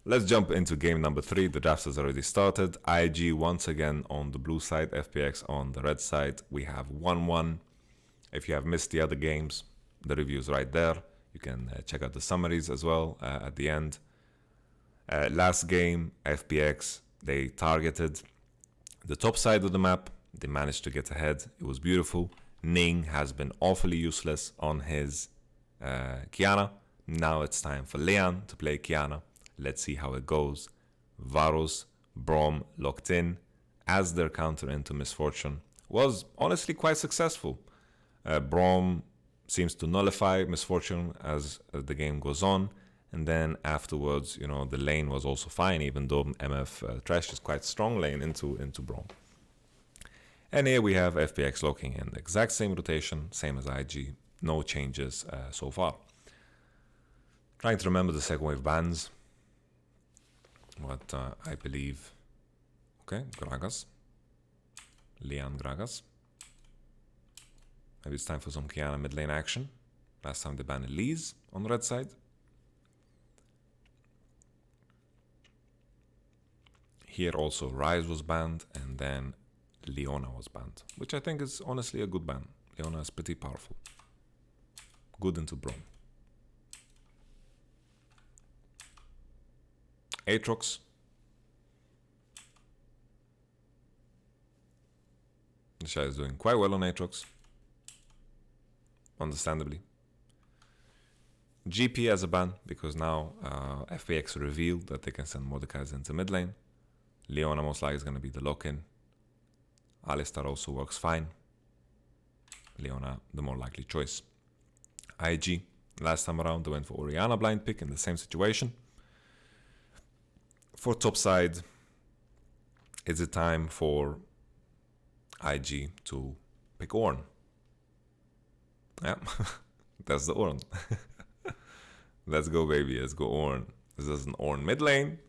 Let's jump into game number 3. The draft has already started. IG once again on the blue side, FPX on the red side. We have 1-1. If you have missed the other games, the review is right there. You can check out the summaries as well at the end. Last game, FPX, they targeted the top side of the map. They managed to get ahead. It was beautiful. Ning has been awfully useless on his Qiyana. Now it's time for Lian to play Qiyana. Let's see how it goes. Varus, Braum locked in as their counter into Misfortune. Was honestly quite successful. Braum seems to nullify Misfortune as the game goes on. And then afterwards, you know, the lane was also fine, even though MF trashed is quite strong lane into Braum. And here we have FPX locking in. The exact same rotation, same as IG. No changes so far. Trying to remember the second wave bans. What I believe. Okay, Gragas. Lian Gragas. Maybe it's time for some Qiyana mid lane action. Last time they banned Elise on the red side. Here also Ryze was banned, and then Leona was banned, which I think is honestly a good ban. Leona is pretty powerful. Good into Braum. Aatrox. Nisha is doing quite well on Aatrox. Understandably. GP as a ban, because now FPX revealed that they can send Mordekaiser into mid lane. Leona most likely is going to be the lock-in. Alistar also works fine. Leona, the more likely choice. IG, last time around, they went for Orianna blind pick in the same situation. For top side, it's a time for IG to pick Ornn. Yeah, that's the Ornn. Let's go, baby. Let's go Ornn. This is an Ornn mid lane.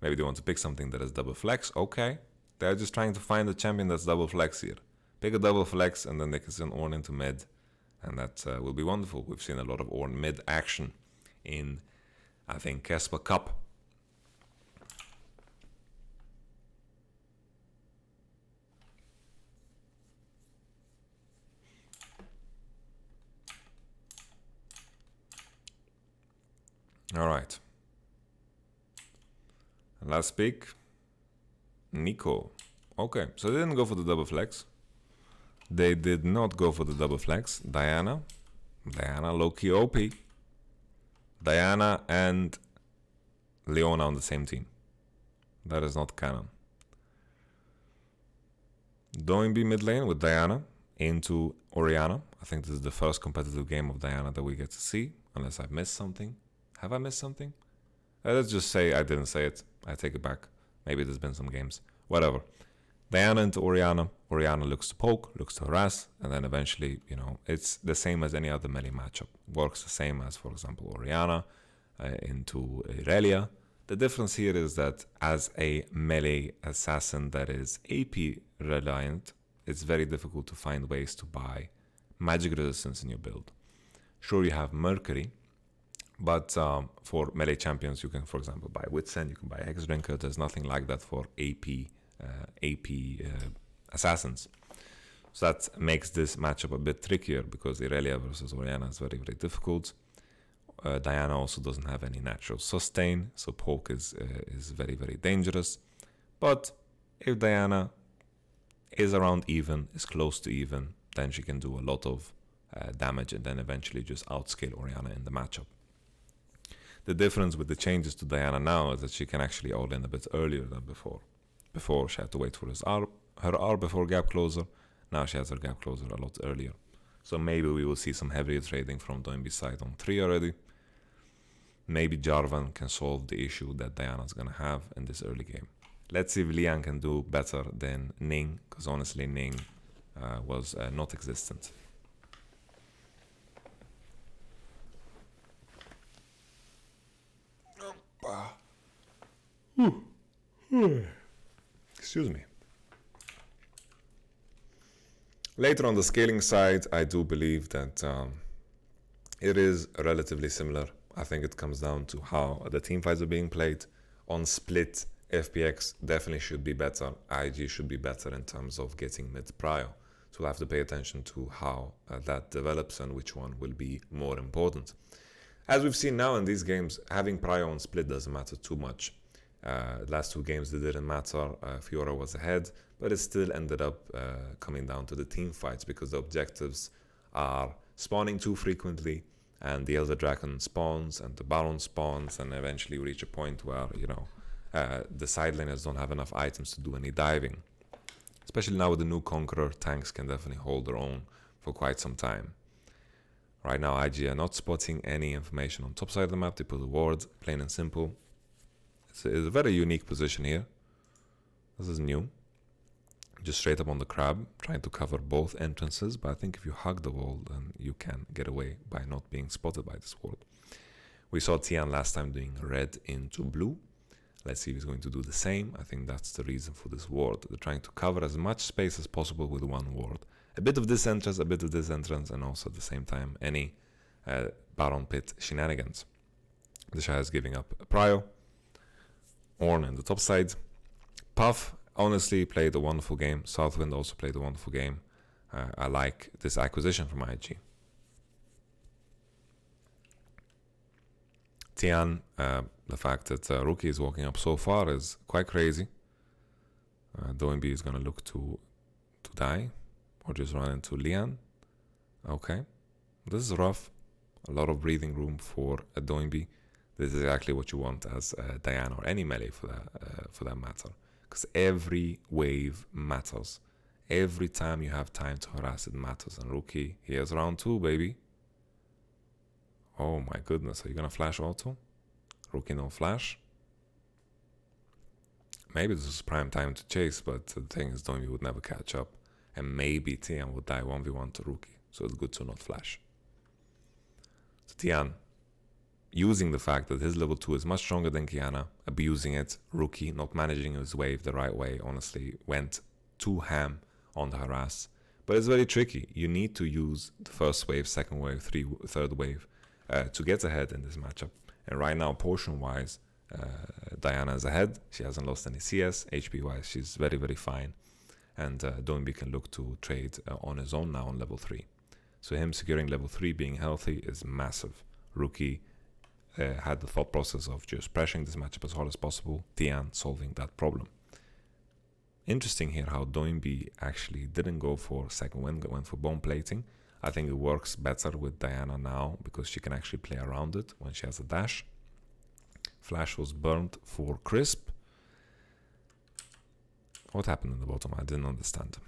Maybe they want to pick something that is double flex. Okay. They're just trying to find a champion that's double flex here. Pick a double flex and then they can send Ornn into mid. And that will be wonderful. We've seen a lot of Ornn mid action in, I think, Casper Cup. All right. Last pick, Nico. Okay, so they didn't go for the double flex. They did not go for the double flex. Diana low-key OP. Diana and Leona on the same team. That is not canon. Doinb mid lane with Diana into Orianna. I think this is the first competitive game of Diana that we get to see, unless I've missed something. Have I missed something? Let's just say I didn't say it. I take it back. Maybe there's been some games. Whatever. Diana into Orianna. Orianna looks to poke, looks to harass, and then eventually, you know, it's the same as any other melee matchup. Works the same as, for example, Orianna into Irelia. The difference here is that as a melee assassin that is AP reliant, it's very difficult to find ways to buy magic resistance in your build. Sure, you have Mercury, but for melee champions, you can, for example, buy Witsend, you can buy Hexdrinker. There's nothing like that for AP assassins. So that makes this matchup a bit trickier because Irelia versus Orianna is very, very difficult. Diana also doesn't have any natural sustain, so poke is very, very dangerous. But if Diana is around even, is close to even, then she can do a lot of damage and then eventually just outscale Orianna in the matchup. The difference with the changes to Diana now is that she can actually all in a bit earlier than before. Before she had to wait for her R before gap closer. Now she has her gap closer a lot earlier. So maybe we will see some heavier trading from Doinb's side on 3 already. Maybe Jarvan can solve the issue that Diana's gonna have in this early game. Let's see if Lian can do better than Ning, because honestly Ning was not existent. Excuse me. Later on the scaling side, I do believe that it is relatively similar. I think it comes down to how the team fights are being played. On split, FPX definitely should be better. IG should be better in terms of getting mid prio. So we'll have to pay attention to how that develops and which one will be more important. As we've seen now in these games, having prio on split doesn't matter too much. Last two games it didn't matter. Fiora was ahead, but it still ended up coming down to the team fights because the objectives are spawning too frequently, and the Elder Dragon spawns and the Baron spawns, and eventually we reach a point where, you know, the side laners don't have enough items to do any diving. Especially now with the new Conqueror, tanks can definitely hold their own for quite some time. Right now, IG are not spotting any information on top side of the map. They put a ward, plain and simple. It's a very unique position here. This is new. Just straight up on the crab, trying to cover both entrances. But I think if you hug the wall, then you can get away by not being spotted by this ward. We saw Tian last time doing red into blue. Let's see if he's going to do the same. I think that's the reason for this ward. They're trying to cover as much space as possible with one ward. A bit of this entrance, a bit of this entrance, and also at the same time, any Baron Pit shenanigans. The Shah is giving up a prio. Ornn in the top side. Puff honestly played a wonderful game. Southwind also played a wonderful game. I like this acquisition from IG. Tian, the fact that Rookie is walking up so far is quite crazy. Doinb is going to look to die or just run into Lian. Okay, this is rough. A lot of breathing room for a Doinb. This is exactly what you want as Diana or any melee for that matter. Because every wave matters. Every time you have time to harass, it matters. And Rookie, here's round 2, baby. Oh my goodness, are you gonna flash auto? Rookie no flash. Maybe this is prime time to chase, but the thing is, Doinb would never catch up. And maybe Tian would die 1v1 to Rookie. So it's good to not flash. So Tian, using the fact that his level 2 is much stronger than Qiyana, abusing it. Rookie not managing his wave the right way, honestly, went too ham on the harass. But it's very tricky. You need to use the first wave, second wave, third wave to get ahead in this matchup. And right now, potion-wise, Diana is ahead. She hasn't lost any CS. HP-wise, she's very, very fine. And Doinb can look to trade on his own now on level 3. So him securing level 3, being healthy, is massive. Rookie had the thought process of just pressuring this matchup as hard as possible. Tian solving that problem. Interesting here how Doinb actually didn't go for second wind, went for bone plating. I think it works better with Diana now because she can actually play around it when she has a dash. Flash was burnt for Crisp. What happened in the bottom? I didn't understand.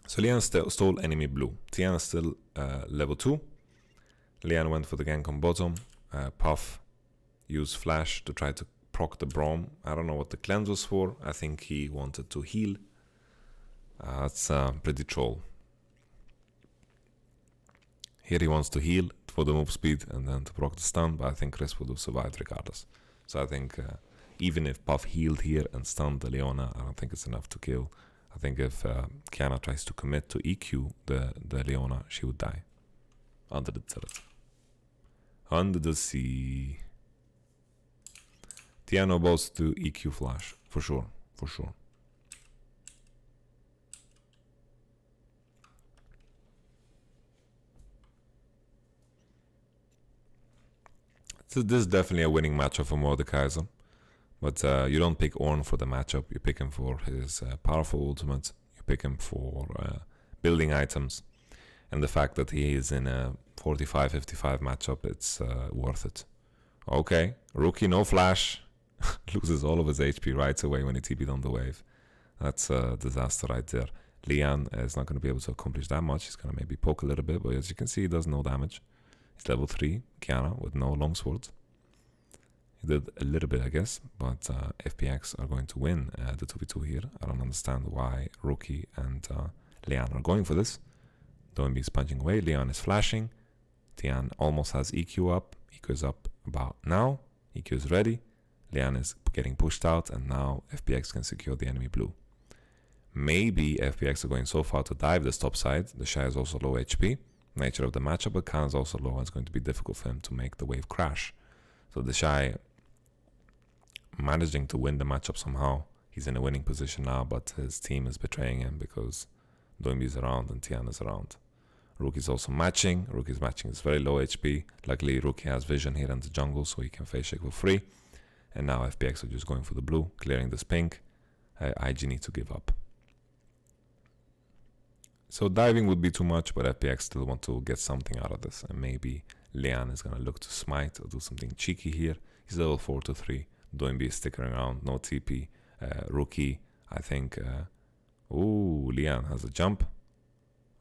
So Lian stole enemy blue. Tian is still level 2. Lian went for the gank on bottom. Puff used flash to try to proc the Braum. I don't know what the cleanse was for. I think he wanted to heal. That's pretty troll. Here he wants to heal for the move speed and then to proc the stun, but I think Chris would have survived regardless. So I think even if Puff healed here and stunned the Leona, I don't think it's enough to kill. I think if Qiyana tries to commit to EQ the Leona, she would die. Under the turret. Under the sea. Tiano bows to EQ flash. For sure. For sure. So this is definitely a winning matchup for Mordekaiser. But you don't pick Ornn for the matchup. You pick him for his powerful ultimate. You pick him for building items. And the fact that he is in a 45-55 matchup, it's worth it. Okay, Rookie no flash. Loses all of his HP right away when he TP'd on the wave. That's a disaster right there. Lian is not going to be able to accomplish that much. He's going to maybe poke a little bit, but as you can see, he does no damage. He's level 3, Qiyana, with no longsword. He did a little bit, I guess, but FPX are going to win the 2v2 here. I don't understand why Rookie and Lian are going for this. Doinb is punching away. Lian is flashing. Tian almost has EQ up. EQ is up about now. EQ is ready. Lian is getting pushed out, and now FPX can secure the enemy blue. Maybe FPX are going so far to dive this top side. The Shy is also low HP. Nature of the matchup, but Khan is also low, and it's going to be difficult for him to make the wave crash. So the Shy managing to win the matchup somehow. He's in a winning position now, but his team is betraying him because Doimbi is around and Tian is around. Rookie's also matching. Rookie's matching is very low HP. Luckily, Rookie has vision here in the jungle, so he can face shake for free. And now FPX are just going for the blue, clearing this pink. IG need to give up. So diving would be too much, but FPX still want to get something out of this. And maybe Lian is going to look to smite or do something cheeky here. He's level 4 to 3. Doimbi is sticking around, no TP. Rookie, I think. Ooh, Lian has a jump.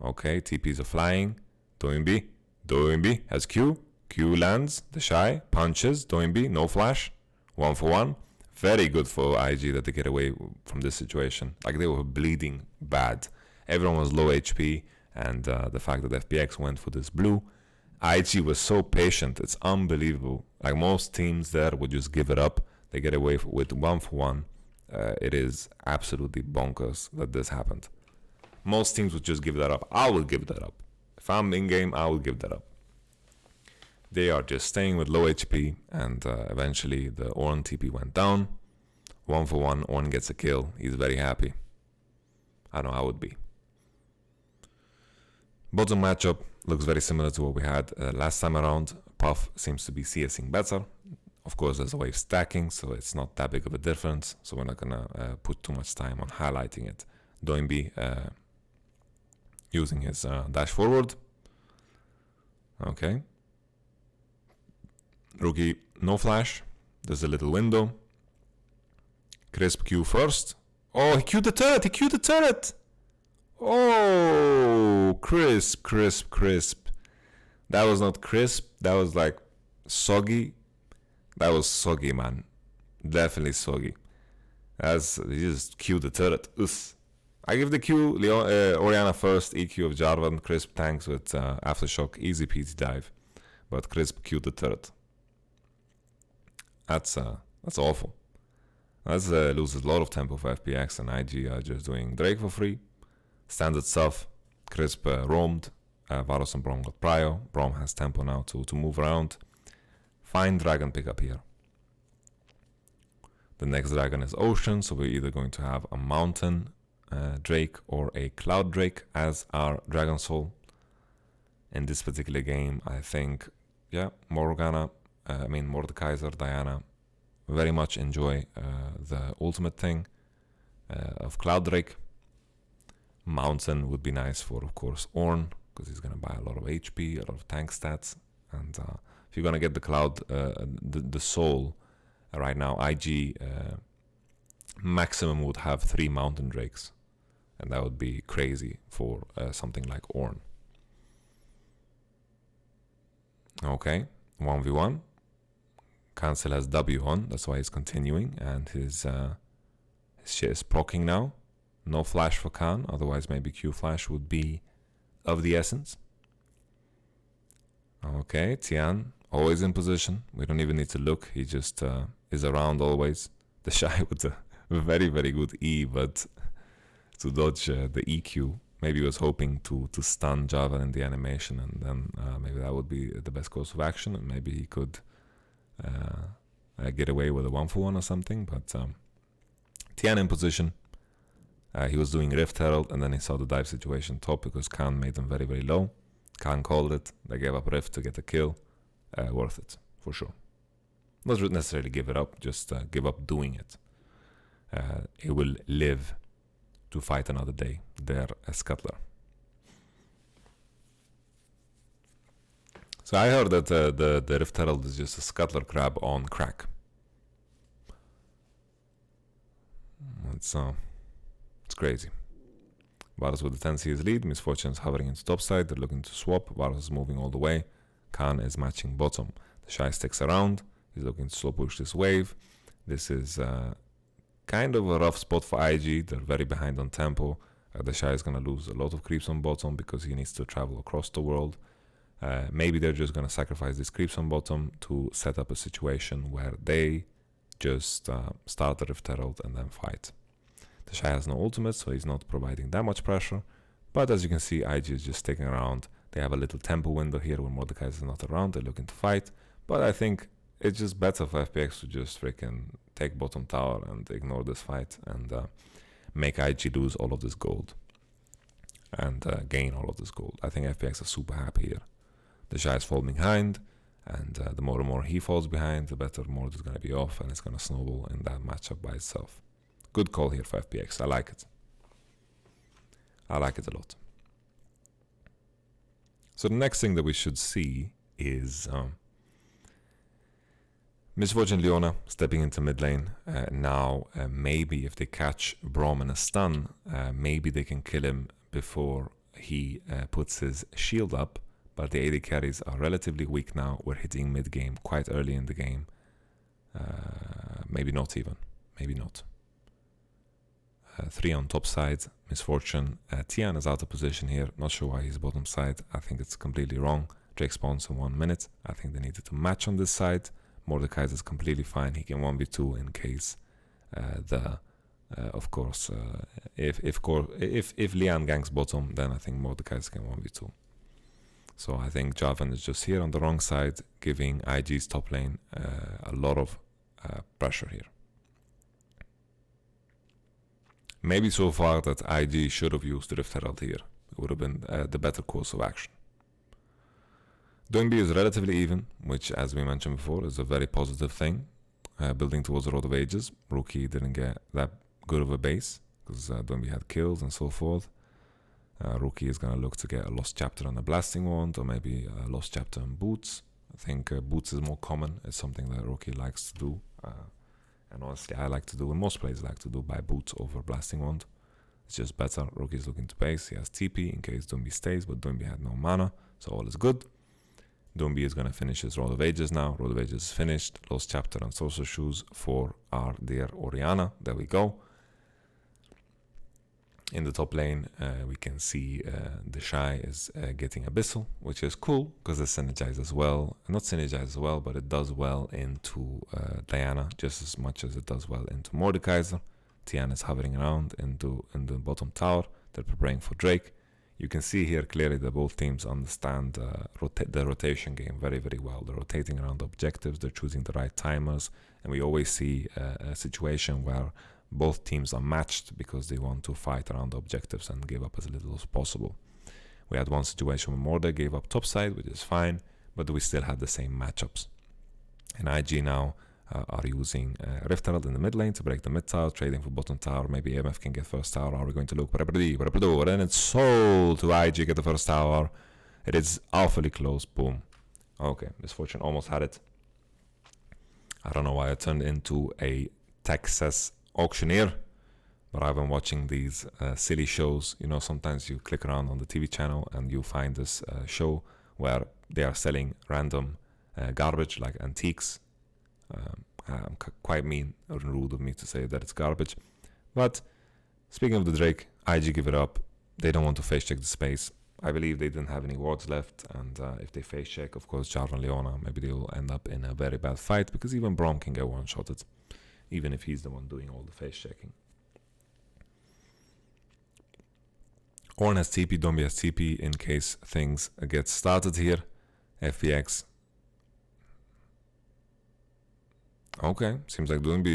Okay, TPs are flying. Doimbi has Q. Q lands. The Shy punches. Doimbi, no flash. 1 for 1. Very good for IG that they get away from this situation. Like, they were bleeding bad. Everyone was low HP, and the fact that FPX went for this blue, IG was so patient. It's unbelievable. Like, most teams there would just give it up. They get away with 1 for 1. It is absolutely bonkers that this happened. Most teams would just give that up. I will give that up. If I'm in game, I will give that up. They are just staying with low HP, and eventually the Ornn TP went down. 1 for 1. Ornn gets a kill. He's very happy. I know I would be. Bottom matchup looks very similar to what we had last time around. Puff seems to be CSing better. Of course, there's a wave stacking, so it's not that big of a difference. So we're not gonna put too much time on highlighting it. Doimbi using his dash forward. Okay. Rookie, no flash. There's a little window. Crisp Q first. Oh, he queued the turret! Oh, crisp. That was not crisp. That was like soggy. That was soggy, man. Definitely soggy. He just queued the turret. Ugh. I give the Q Orianna first, EQ of Jarvan, Crisp tanks with Aftershock, easy peasy dive. But Crisp queued the turret. That's awful. That loses a lot of tempo for FPX, and IG are just doing Drake for free. Standard stuff. Crisp roamed. Varus and Brom got prio. Brom has tempo now to move around. Fine dragon pickup here. The next dragon is Ocean, so we're either going to have a mountain Drake or a cloud Drake as our dragon soul. In this particular game, I think, yeah, Mordekaiser, Diana, very much enjoy the ultimate thing of cloud Drake. Mountain would be nice for, of course, Ornn, because he's going to buy a lot of HP, a lot of tank stats. And if you're going to get the cloud, the soul, right now, IG maximum would have 3 mountain drakes. And that would be crazy for something like Ornn. Okay, 1v1. Cancel has W on, that's why he's continuing. And his shit is proccing now. No flash for Khan, otherwise maybe Q flash would be of the essence. Okay, Tian, always in position. We don't even need to look, he just is around always. The Shy with a very, very good E, but to dodge the EQ, maybe he was hoping to stun Java in the animation, and then maybe that would be the best course of action, and maybe he could get away with a 1-for-1 or something. But Tian in position. He was doing Rift Herald, and then he saw the dive situation top because Khan made them very, very low. Khan called it. They gave up Rift to get a kill. Worth it, for sure. Not necessarily give it up, just give up doing it. It will live to fight another day. They're a scuttler. So I heard that the Rift Herald is just a scuttler crab on crack. It's crazy. Varus with the 10 CS lead. Misfortune is hovering into top side. They're looking to swap. Varus is moving all the way. Khan is matching bottom. The Shy sticks around. He's looking to slow push this wave. This is kind of a rough spot for IG. They're very behind on tempo. The Shy is going to lose a lot of creeps on bottom because he needs to travel across the world. Maybe they're just going to sacrifice these creeps on bottom to set up a situation where they just start the Rift Herald and then fight. The Shy has no ultimate, so he's not providing that much pressure. But as you can see, IG is just sticking around. They have a little tempo window here when Mordekaiser is not around. They're looking to fight. But I think it's just better for FPX to just freaking take bottom tower and ignore this fight and make IG lose all of this gold and gain all of this gold. I think FPX is super happy here. The Shy is falling behind, and the more and more he falls behind, the better Mord is going to be off, and it's going to snowball in that matchup by itself. Good call here for FPX. I like it. I like it a lot. So the next thing that we should see is Misfortune Leona stepping into mid lane. Now maybe if they catch Braum in a stun, maybe they can kill him before he puts his shield up. But the AD carries are relatively weak now. We're hitting mid game quite early in the game. Maybe not even. Maybe not. 3 on top side. Misfortune. Tian is out of position here. Not sure why he's bottom side. I think it's completely wrong. Drake spawns in 1 minute. I think they needed to match on this side. Mordekaiser is completely fine. He can 1v2 in case of course, if Lian ganks bottom, then I think Mordekaiser can 1v2. So I think Jarvan is just here on the wrong side, giving IG's top lane a lot of pressure here. Maybe so far that IG should have used the Rift Herald here. It would have been the better course of action. Doinb is relatively even, which, as we mentioned before, is a very positive thing. Building towards the Road of Ages. Rookie didn't get that good of a base because Doinb had kills and so forth. Rookie is going to look to get a Lost Chapter on a Blasting Wand, or maybe a Lost Chapter on Boots. I think Boots is more common. It's something that Rookie likes to do. And honestly, I like to do, and most players like to do, buy Boots over Blasting Wand. It's just better. Rookie is looking to base. He has TP in case Doinb stays, but Doinb had no mana, so all is good. Doinb is going to finish his Road of Ages now. Road of Ages is finished. Lost Chapter and Sorcerer Shoes for our dear Orianna. There we go. In the top lane, we can see the Shy is getting Abyssal, which is cool because it synergizes as well. Not synergizes as well, but it does well into Diana just as much as it does well into Mordekaiser. Tian is hovering around in the bottom tower. They're preparing for Drake. You can see here clearly that both teams understand the rotation game very, very well. They're rotating around the objectives. They're choosing the right timers. And we always see a situation where both teams are matched because they want to fight around the objectives and give up as little as possible. We had one situation where Morde gave up topside, which is fine, but we still had the same matchups. And IG now are using Rift Herald in the mid lane to break the mid tower, trading for bottom tower. Maybe EMF can get first tower. Are we going to look? And it's sold to IG get the first tower. It is awfully close. Boom. Okay, Misfortune almost had it. I don't know why I turned into a Texas auctioneer, but I've been watching these silly shows. You know, sometimes you click around on the TV channel and you find this show where they are selling random garbage like antiques. Quite mean or rude of me to say that it's garbage, but speaking of the Drake, IG give it up. They don't want to face check the space. I believe they didn't have any wards left, and if they face check, of course, Jarvan Leona, maybe they will end up in a very bad fight because even Braum can get one-shotted, even if he's the one doing all the face checking. Ornn has TP, Doinb has TP in case things get started here. FPX. Okay, seems like Doinb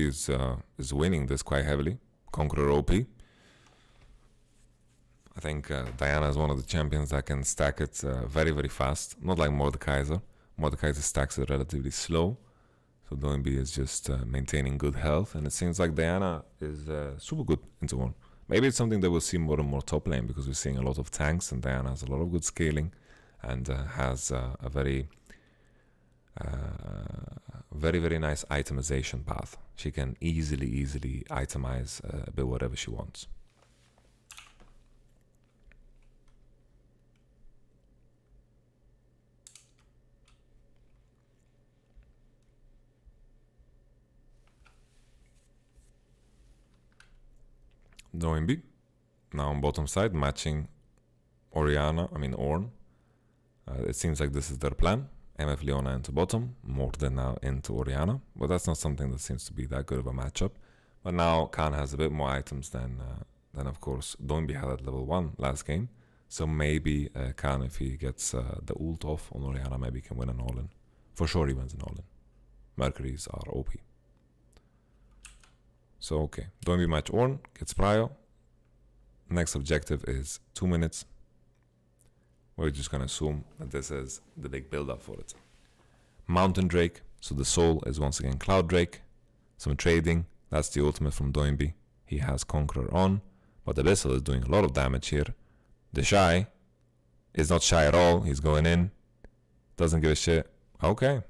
is winning this quite heavily. Conqueror OP. I think Diana is one of the champions that can stack it very, very fast. Not like Mordekaiser. Mordekaiser stacks it relatively slow. So Doinb is just maintaining good health. And it seems like Diana is super good into one. Maybe it's something that we'll see more and more top lane because we're seeing a lot of tanks. And Diana has a lot of good scaling and has a very... very, very nice itemization path. She can easily itemize a bit whatever she wants. Doinb now on bottom side matching Ornn. It seems like this is their plan. MF Leona into bottom, Morde now into Orianna, but that's not something that seems to be that good of a matchup. But now Khan has a bit more items than of course Doinby had at level 1 last game. So maybe Khan, if he gets the ult off on Orianna, maybe can win an all-in. For sure he wins an all-in. Mercuries are OP. So okay, Doinby match Ornn, gets prio. Next objective is 2 minutes. We're just gonna assume that this is the big build-up for it. Mountain Drake, so the soul is once again Cloud Drake. Some trading, that's the ultimate from Doinby. He has Conqueror on, but Abyssal is doing a lot of damage here. The Shy is not shy at all, he's going in. Doesn't give a shit. Okay.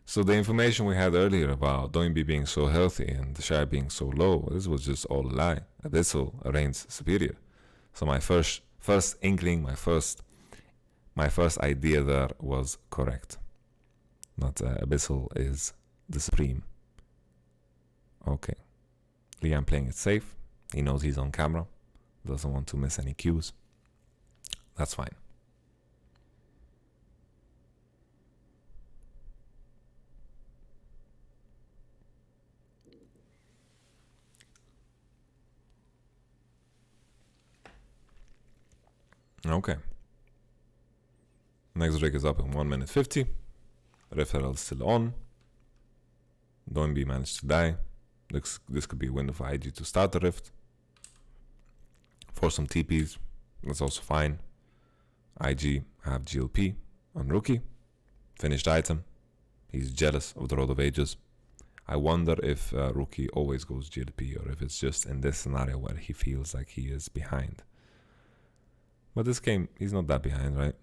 So the information we had earlier about Doinby being so healthy and the Shy being so low, this was just all a lie. Abyssal reigns superior. So my first inkling, my first idea there was correct. Not Abyssal is the supreme. Okay. Liam playing it safe. He knows he's on camera. Doesn't want to miss any cues. That's fine. Okay. Next Drake is up in 1 minute 50. Rift Herald is still on. Doinby managed to die. This could be a window for IG to start the Rift. For some TPs, that's also fine. IG have GLP on Rookie. Finished item. He's jealous of the Road of Ages. I wonder if Rookie always goes GLP or if it's just in this scenario where he feels like he is behind. But this game, he's not that behind, right?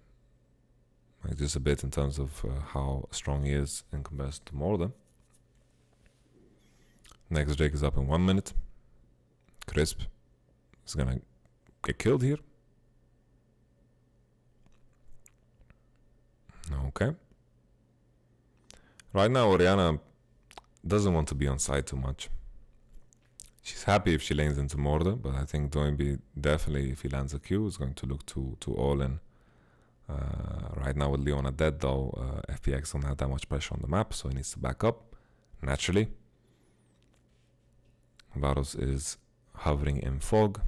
Like just a bit in terms of how strong he is in comparison to Mordor. Next Drake is up in 1 minute. Crisp is gonna get killed here. Okay. Right now, Orianna doesn't want to be on side too much. She's happy if she lanes into Mordor, but I think Doinby definitely, if he lands a Q, is going to look to all in. Right now with Leona dead though, FPX don't have that much pressure on the map, so he needs to back up, naturally. Varus is hovering in fog.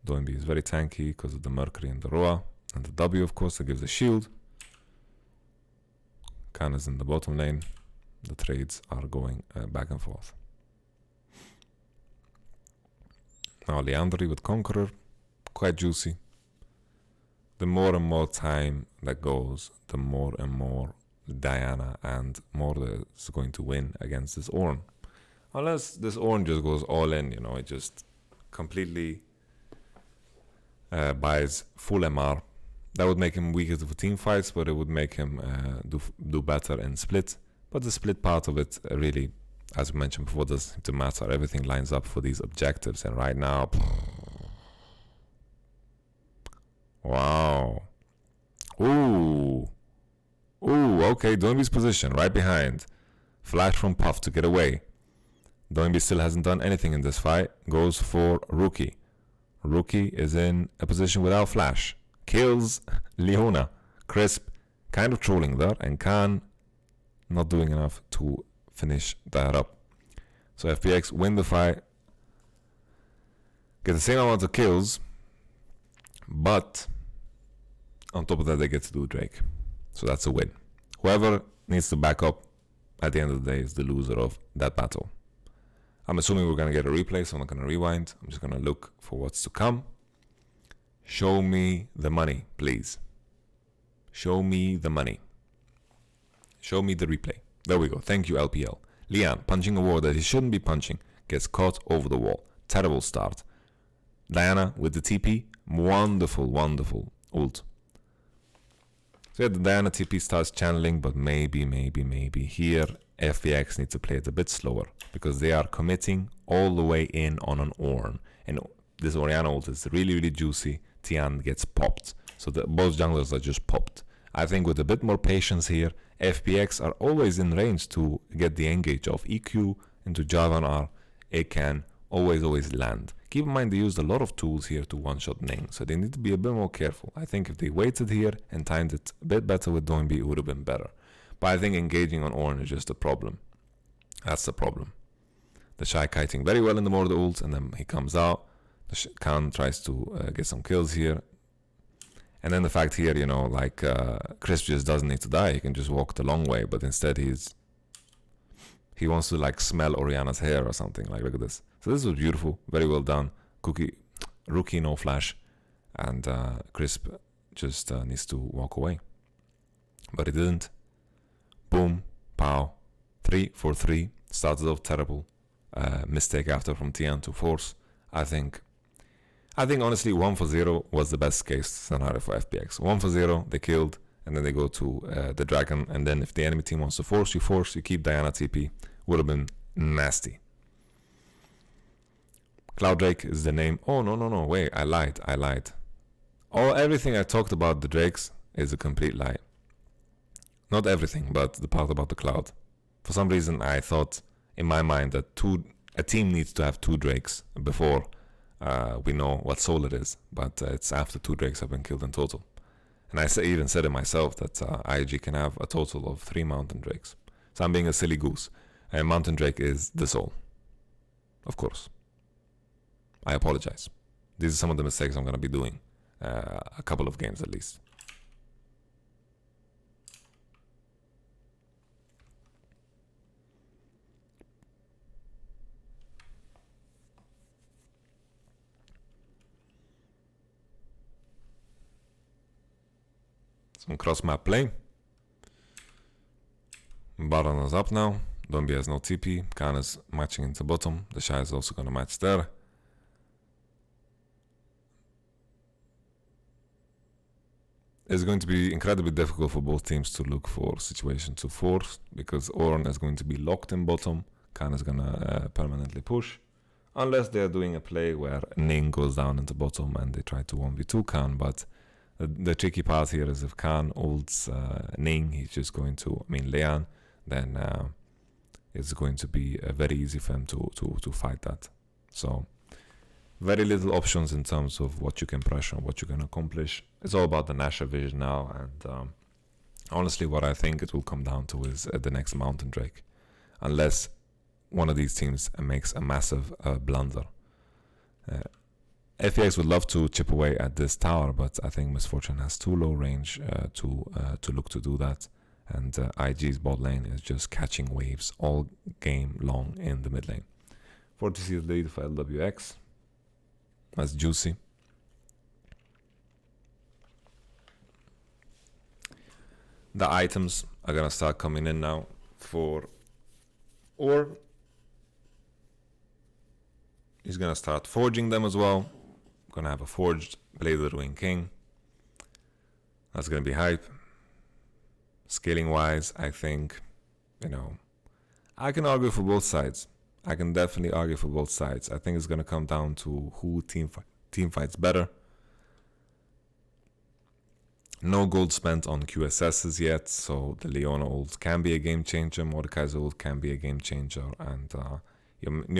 Doinby is very tanky because of the Mercury and the Roa, and the W of course that gives a shield. Khan is in the bottom lane. The trades are going back and forth. Now Leandri with Conqueror, quite juicy. The more and more time that goes, the more and more Diana and Mordor is going to win against this Ornn. Unless this Ornn just goes all in, you know, it just completely buys full MR. That would make him weaker for team fights, but it would make him do better in split. But the split part of it really, as we mentioned before, doesn't seem to matter. Everything lines up for these objectives, and right now, wow. Ooh, okay, Doinby's position, right behind. Flash from Puff to get away. Doinby still hasn't done anything in this fight. Goes for Rookie. Rookie is in a position without flash. Kills Leona. Crisp, kind of trolling there, and Khan not doing enough to finish that up. So FPX win the fight. Get the same amount of kills, but on top of that they get to do Drake. So that's a win. Whoever needs to back up at the end of the day is the loser of that battle. I'm assuming we're going to get a replay, so I'm not going to rewind. I'm just going to look for what's to come. Show me the money, please. Show me the money. Show me the replay. There we go. Thank you, LPL. Lian, punching a wall that he shouldn't be punching, gets caught over the wall. Terrible start. Diana with the TP. Wonderful, wonderful ult. So yeah, the Diana TP starts channeling, but maybe here FPX needs to play it a bit slower because they are committing all the way in on an Ornn. And this Orianna ult is really, really juicy. Tian gets popped. So both junglers are just popped. I think with a bit more patience here, FPX are always in range to get the engage of EQ into Jarvan R. It can always land. Keep in mind they used a lot of tools here to one-shot Ning, so they need to be a bit more careful. I think if they waited here and timed it a bit better with Doinby, it would have been better. But I think engaging on Ornn is just a problem. That's the problem. The Shy kiting very well in the Mordor ult, and then he comes out. The Khan tries to get some kills here. And then the fact here, you know, like Crisp just doesn't need to die. He can just walk the long way, but instead he wants to like smell Orianna's hair or something. Like, look at this. So this was beautiful, very well done. Rookie no flash, and Crisp just needs to walk away, but he didn't. Boom, pow, 3 for 3. Started off terrible. Mistake after from Tian to force. I think honestly 1 for 0 was the best case scenario for FPX. 1 for 0, they killed, and then they go to the dragon, and then if the enemy team wants to force, you keep Diana TP. Would have been nasty. Cloud Drake is the name. Oh, no, wait, I lied. Everything I talked about the Drakes is a complete lie. Not everything, but the part about the Cloud. For some reason, I thought in my mind that a team needs to have 2 Drakes before we know what soul it is. But it's after 2 Drakes have been killed in total. And I even said it myself that IG can have a total of 3 Mountain Drakes. So I'm being a silly goose. And Mountain Drake is the soul. Of course. I apologize. These are some of the mistakes I'm going to be doing. A couple of games at least. Some cross map play. Baron is up now. Dombi has no TP. Khan is matching into bottom. The Shy is also going to match there. It's going to be incredibly difficult for both teams to look for situation to force, because Ornn is going to be locked in bottom. Khan is going to permanently push. Unless they're doing a play where Ning goes down into bottom and they try to 1v2 Khan. But the tricky part here is if Khan ults Ning, he's just going to, Lian, then it's going to be very easy for him to fight that. So very little options in terms of what you can pressure, what you can accomplish. It's all about the Nasher vision now, and honestly what I think it will come down to is the next Mountain Drake, unless one of these teams makes a massive blunder. FPX would love to chip away at this tower, but I think Misfortune has too low range to look to do that, and IG's bot lane is just catching waves all game long in the mid lane. 40 lead for LWX. That's juicy. The items are gonna start coming in now for Ornn. He's gonna start forging them as well. Gonna have a forged Blade of the Ruined King. That's gonna be hype. Scaling wise, I think, I can argue for both sides. I can definitely argue for both sides. I think it's gonna come down to who team fights better. No gold spent on QSSs yet, so the Leona ult can be a game changer. Mordekaiser ult can be a game changer, and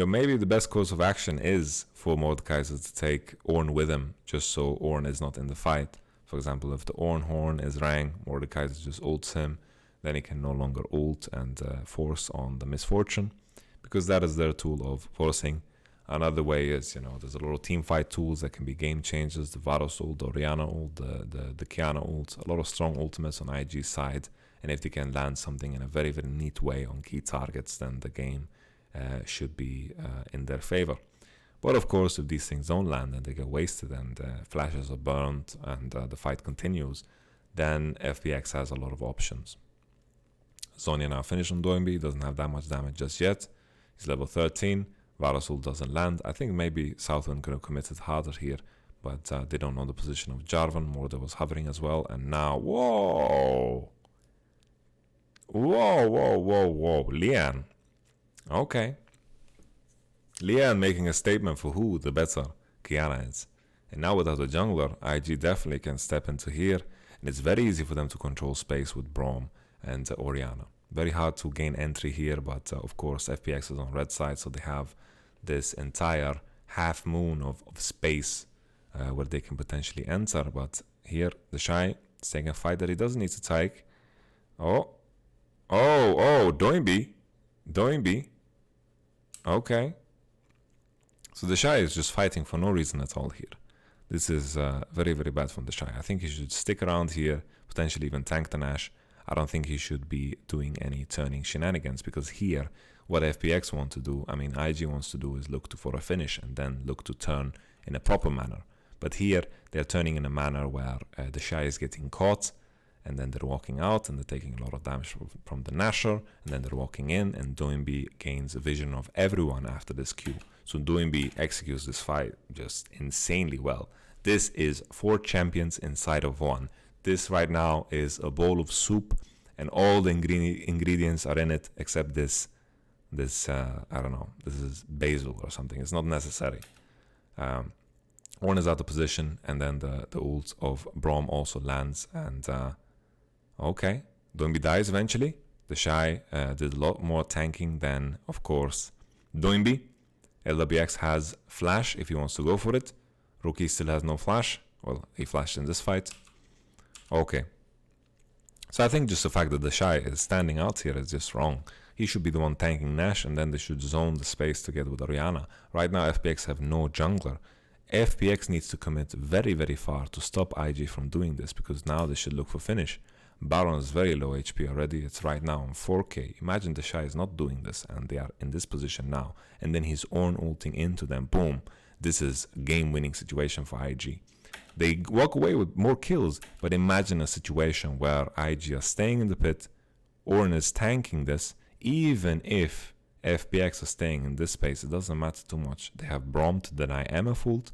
maybe the best course of action is for Mordekaiser to take Ornn with him, just so Ornn is not in the fight. For example, if the Ornn horn is Rang, Mordekaiser just ults him, then he can no longer ult and force on the Misfortune, because that is their tool of forcing. Another way is, there's a lot of team fight tools that can be game changers. The Varus ult, the Orianna ult, the Kiana ult, a lot of strong ultimates on IG's side. And if they can land something in a very, very neat way on key targets, then the game should be in their favor. But of course, if these things don't land and they get wasted and flashes are burned and the fight continues, then FPX has a lot of options. Zonya now finished on Doinby, doesn't have that much damage just yet. He's level 13. Varus ult doesn't land. I think maybe Southwind could have committed harder here, but they don't know the position of Jarvan. Mordor was hovering as well, and now, whoa, Lian. Okay. Lian making a statement for who the better Kiana is. And now without a jungler, IG definitely can step into here, and it's very easy for them to control space with Braum and Orianna. Very hard to gain entry here, but of course FPX is on red side, so they have this entire half moon of space where they can potentially enter. But here the Shy is taking a fight that he doesn't need to take. Oh, Oh, Doinby. Doinby. Okay. So the Shy is just fighting for no reason at all here. This is very, very bad from the Shy. I think he should stick around here, potentially even tank the Nash. I don't think he should be doing any turning shenanigans, because here, what FPX want to do, I mean, IG wants to do, is look for a finish and then look to turn in a proper manner. But here, they're turning in a manner where the Shy is getting caught, and then they're walking out and they're taking a lot of damage from the Nasher, and then they're walking in, and Doinby gains a vision of everyone after this Q. So Doinby executes this fight just insanely well. This is 4 champions inside of 1. This right now is a bowl of soup, and all the ingredients are in it except this I don't know, this is basil or something. It's not necessary. Ornn is out of position, and then the ult of Braum also lands, and okay, Doinby dies eventually. The Shy did a lot more tanking than, of course, Doinby. LWX has flash if he wants to go for it. Rookie still has no flash. Well, he flashed in this fight. Okay. So I think just the fact that the Shy is standing out here is just wrong. He should be the one tanking Nash, and then they should zone the space together with Orianna. Right now, FPX have no jungler. FPX needs to commit very, very far to stop IG from doing this, because now they should look for finish. Baron is very low HP already. It's right now on 4k. Imagine the Shy is not doing this, and they are in this position now. And then he's Ornn ulting into them. Boom. This is a game-winning situation for IG. They walk away with more kills, but imagine a situation where IG are staying in the pit, Ornn is tanking this. Even if FPX are staying in this space, it doesn't matter too much. They have Braum to deny MF ult.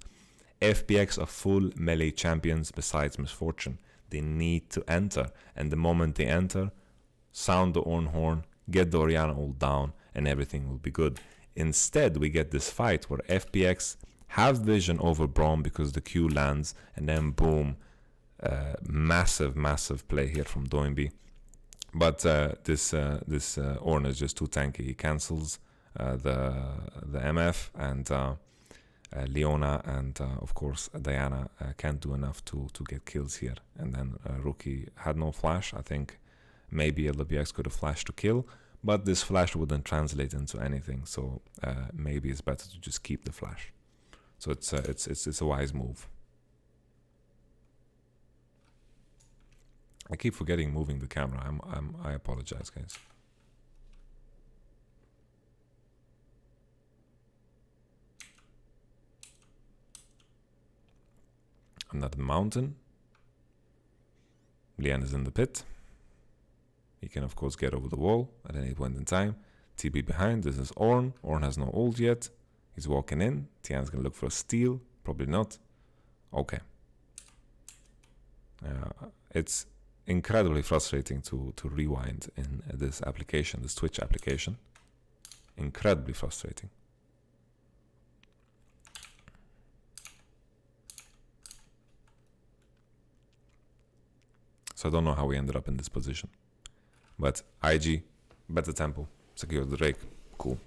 FPX are full melee champions besides Misfortune. They need to enter, and the moment they enter, sound the Ornn horn, get the Orianna ult down, and everything will be good. Instead, we get this fight where FPX have vision over Braum because the Q lands, and then boom, massive play here from Doinby. But this Ornn is just too tanky. He cancels the MF, and Leona and of course Diana can't do enough to get kills here. And then Rookie had no flash. I think maybe LWX could have flashed to kill, but this flash wouldn't translate into anything. So maybe it's better to just keep the flash. So it's a wise move. I keep forgetting moving the camera. I apologize, guys. Another mountain. Lian is in the pit. He can of course get over the wall at any point in time. TB behind. This is Ornn. Ornn has no ult yet. He's walking in. Tian's gonna look for a steal. Probably not. Okay. It's incredibly frustrating to rewind in this application, this Twitch application. Incredibly frustrating. So I don't know how we ended up in this position. But IG, better tempo, secure the Drake, cool.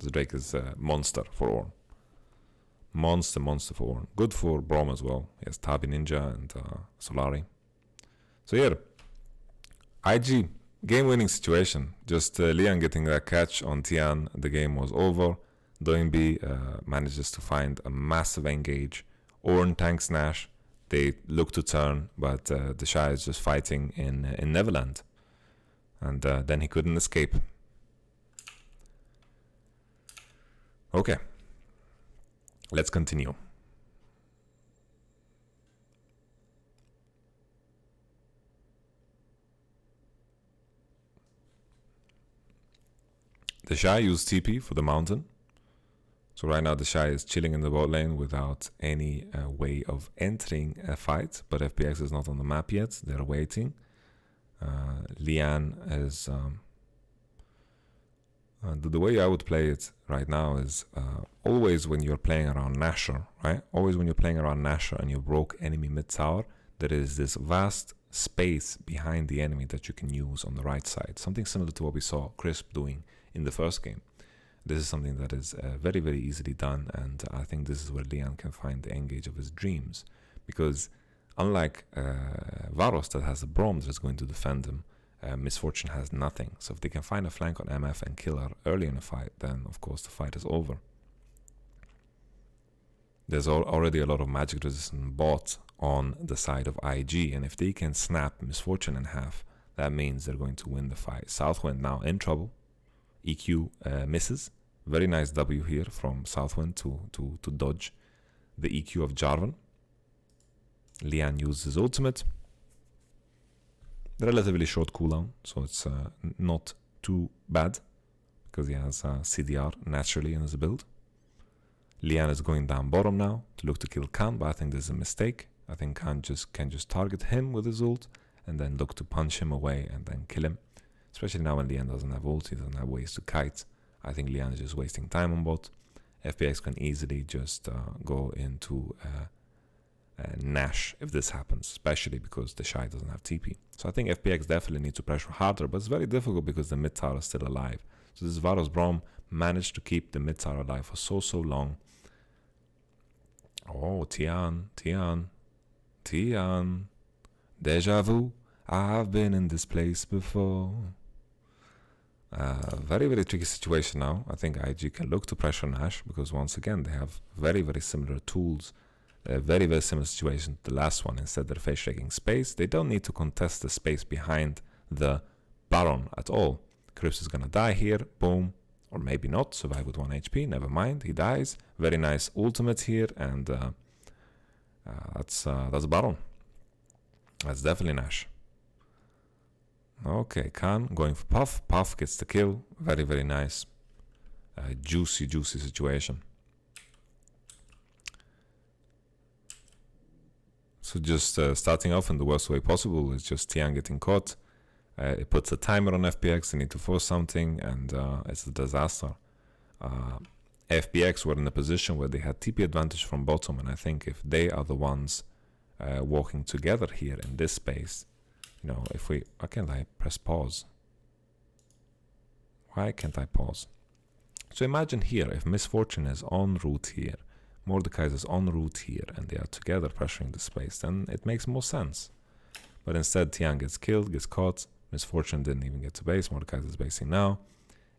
The Drake is a monster for Ornn. Monster for Ornn. Good for Braum as well. He has Tabi Ninja and Solari. So yeah, IG, game-winning situation. Just Lian getting that catch on Tian, the game was over. Doinby manages to find a massive engage. Ornn tanks Nash. They look to turn, but the Shy is just fighting in Neverland. And then he couldn't escape. Okay, let's continue. The Shy used TP for the mountain. So right now the Shy is chilling in the bot lane without any way of entering a fight. But FPX is not on the map yet. They're waiting. Lian is... the way I would play it right now is always when you're playing around Nasher, right? Always when you're playing around Nasher and you broke enemy mid-tower, there is this vast space behind the enemy that you can use on the right side. Something similar to what we saw Crisp doing in the first game. This is something that is very, very easily done, and I think this is where Lian can find the engage of his dreams. Because unlike Varos that has a Braum that is going to defend him, Misfortune has nothing. So if they can find a flank on MF and kill her early in the fight, then of course the fight is over. There's already a lot of magic resistant bots on the side of IG, and if they can snap Misfortune in half, that means they're going to win the fight. Southwind now in trouble. EQ misses. Very nice W here from Southwind to dodge the EQ of Jarvan. Lian uses his ultimate. Relatively short cooldown, so it's not too bad because he has CDR naturally in his build. Lian is going down bottom now to look to kill Khan, but I think this is a mistake. I think Khan can just target him with his ult and then look to punch him away and then kill him. Especially now when Lian doesn't have ult, he doesn't have ways to kite. I think Lian is just wasting time on bot. FPX can easily just go into Nash if this happens, especially because the Shy doesn't have TP. So I think FPX definitely needs to pressure harder, but it's very difficult because the mid tower is still alive. So this Varos Braum managed to keep the mid tower alive for so long. Oh, Tian. Deja vu. I've been in this place before. Very tricky situation now. I think IG can look to pressure Nash because once again they have very similar tools. Very similar situation to the last one. Instead they're face shaking space. They don't need to contest the space behind the Baron at all. Crips is gonna die here. Boom. Or maybe not. Survive with 1 HP. Never mind. He dies. Very nice ultimate here, and that's Baron. That's definitely Nash. Okay, Khan going for Puff. Puff gets the kill. Very nice. Juicy situation. So just starting off in the worst way possible is just Tian getting caught. It puts a timer on FPX. They need to force something, and it's a disaster. FPX were in a position where they had TP advantage from bottom, and I think if they are the ones walking together here in this space, you know, if we... Why can't I press pause? Why can't I pause? So imagine here, if Misfortune is en route here, Mordecai is en route here, and they are together pressuring the space, then it makes more sense. But instead, Tian gets killed, gets caught. Misfortune didn't even get to base. Mordecai is basing now.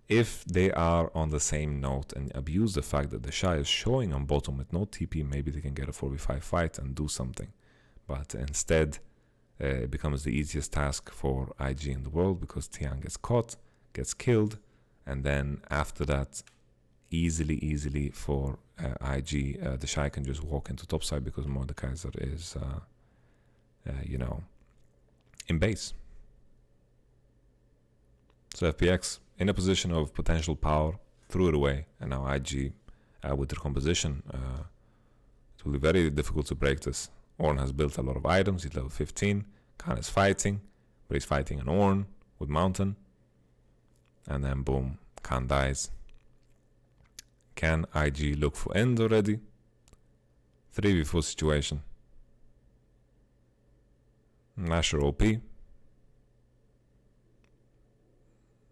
If they are on the same note and abuse the fact that the Shy is showing on bottom with no TP, maybe they can get a 4v5 fight and do something. But instead, it becomes the easiest task for IG in the world because Tian gets caught, gets killed, and then after that, easily for IG, the Shy can just walk into topside because Mordekaiser is, you know, in base. So FPX in a position of potential power, threw it away, and now IG with their composition, it will be very difficult to break this. Ornn has built a lot of items. He's level 15. Khan is fighting, but he's fighting an Ornn with Mountain, and then boom, Khan dies. Can IG look for end already? 3v4 situation. Nasher OP.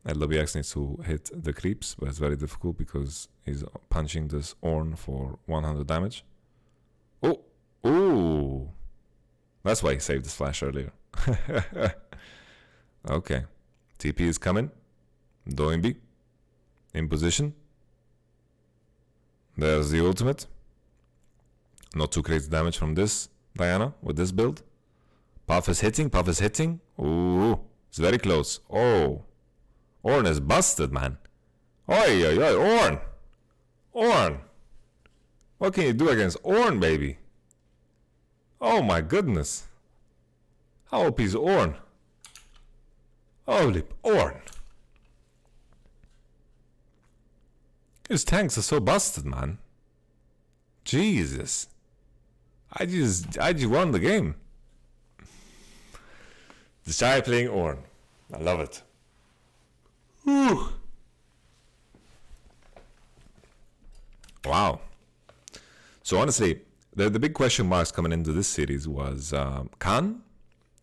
LWX needs to hit the creeps, but it's very difficult because he's punching this Ornn for 100 damage. Oh! Ooh! That's why he saved his flash earlier. Okay. TP is coming. Doinby. In position. There's the ultimate. Not too crazy damage from this Diana with this build. Puff is hitting. Ooh. It's very close. Oh. Ornn is busted, man. Oi, Ornn. Ornn. What can you do against Ornn, baby? Oh my goodness. How OP is Ornn? Holy Ornn. His tanks are so busted, man. Jesus. IG won the game. The Shy playing Ornn. I love it. Whew. Wow. So honestly, the big question marks coming into this series was Khan,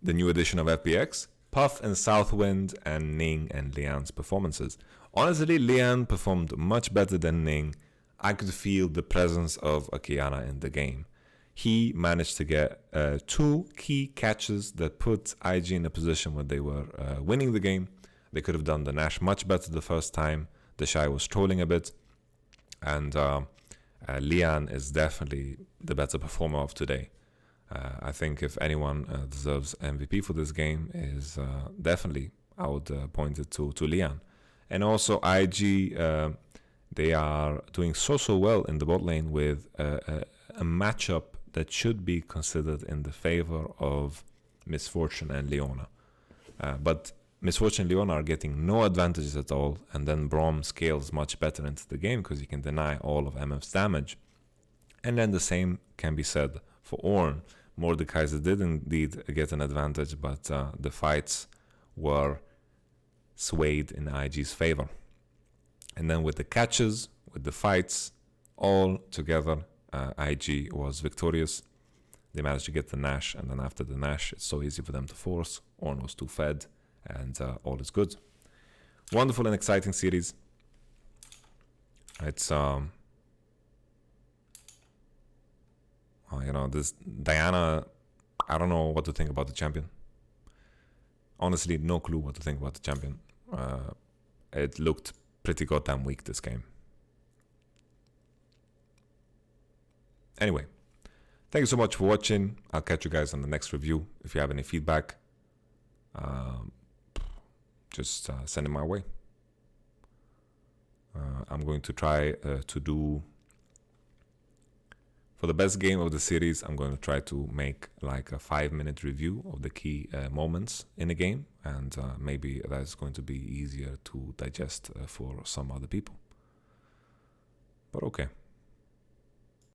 the new edition of FPX, Puff and Southwind, and Ning and Lian's performances. Honestly, Lian performed much better than Ning. I could feel the presence of a Kiana in the game. he managed to get 2 key catches that put IG in a position where they were winning the game. They could have done the Nash much better the first time. The Shy was trolling a bit. And Lian is definitely the better performer of today. I think if anyone deserves MVP for this game is definitely, I would point it to Lian. And also IG, they are doing so well in the bot lane with a matchup that should be considered in the favor of Misfortune and Leona. But Misfortune and Leona are getting no advantages at all, and then Braum scales much better into the game because he can deny all of MF's damage. And then the same can be said for Ornn. Mordekaiser did indeed get an advantage, but the fights were swayed in IG's favor. And then with the catches, with the fights, all together, IG was victorious. They managed to get the Nash, and then after the Nash, it's so easy for them to force. Ornn was too fed, and all is good. Wonderful and exciting series. It's this Diana, I don't know what to think about the champion. Honestly, no clue what to think about the champion. It looked pretty goddamn weak this game. Anyway, thank you so much for watching. I'll catch you guys on the next review. If you have any feedback, just send it my way. I'm going to try to do, for the best game of the series, I'm going to try to make like a 5-minute review of the key moments in a game, and maybe that's going to be easier to digest for some other people. But okay.